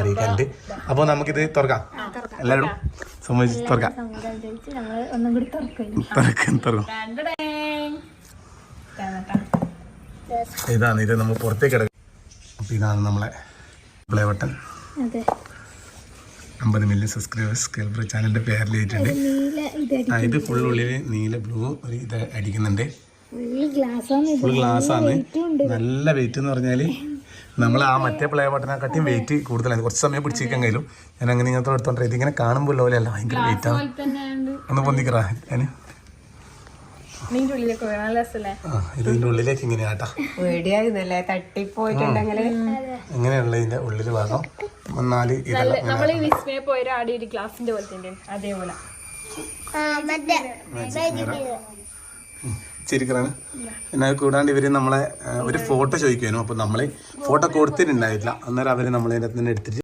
അറിയിക്കാനുണ്ട്. അപ്പോൾ നമുക്കിത് തുറക്കാം, എല്ലാവരും സമ്മതിച്ച് തുറക്കാം. ഇതാണ് ഇത് നമ്മൾ പുറത്തേക്ക് കിടക്കും. അപ്പോൾ ഇതാണ് നമ്മളെ പ്ലേ ബട്ടൺ. 50 മില്യൺ സബ്സ്ക്രൈബേഴ്സ് കേൾബ്ര ചാനലിൻ്റെ പേരിൽ ചെയ്തിട്ടുണ്ട്. ഇത് ഫുൾ ഉള്ളിൽ നീല ബ്ലൂ ഒരു ഇത് അടിക്കുന്നുണ്ട്. ഫുൾ ഗ്ലാസ് ആണ്. നല്ല വെയിറ്റ് എന്ന് പറഞ്ഞാൽ നമ്മൾ ആ മറ്റേ പ്ലേ ബട്ടനെക്കാട്ടിയും വെയിറ്റ് കൂടുതലാണ്. കുറച്ച് സമയം പിടിച്ചിരിക്കാൻ കഴിയും. ഞാൻ അങ്ങനെ ഇങ്ങനത്തെ എടുത്തോണ്ട് ഇതിങ്ങനെ കാണുമ്പോൾ പോലെയല്ല, ഭയങ്കര വെയിറ്റാണ്. ഒന്ന് പൊന്തിക്കറാ ഞാൻ ഇതിന്റെ ഉള്ളിലേക്ക് ഇങ്ങനെ ആട്ടാ ഇങ്ങനെയുള്ള ഇതിന്റെ ഉള്ളില് ഭാഗം 4 ചിരിക്കറാണ്. പിന്നെ അത് കൂടാണ്ട് ഇവര് നമ്മളെ ഒരു ഫോട്ടോ ചോദിക്കുവാനും. അപ്പൊ നമ്മള് ഫോട്ടോ കൊടുത്തിട്ടുണ്ടായിട്ടില്ല. അന്നേരം അവര് നമ്മളതിനകത്ത് തന്നെ എടുത്തിട്ട്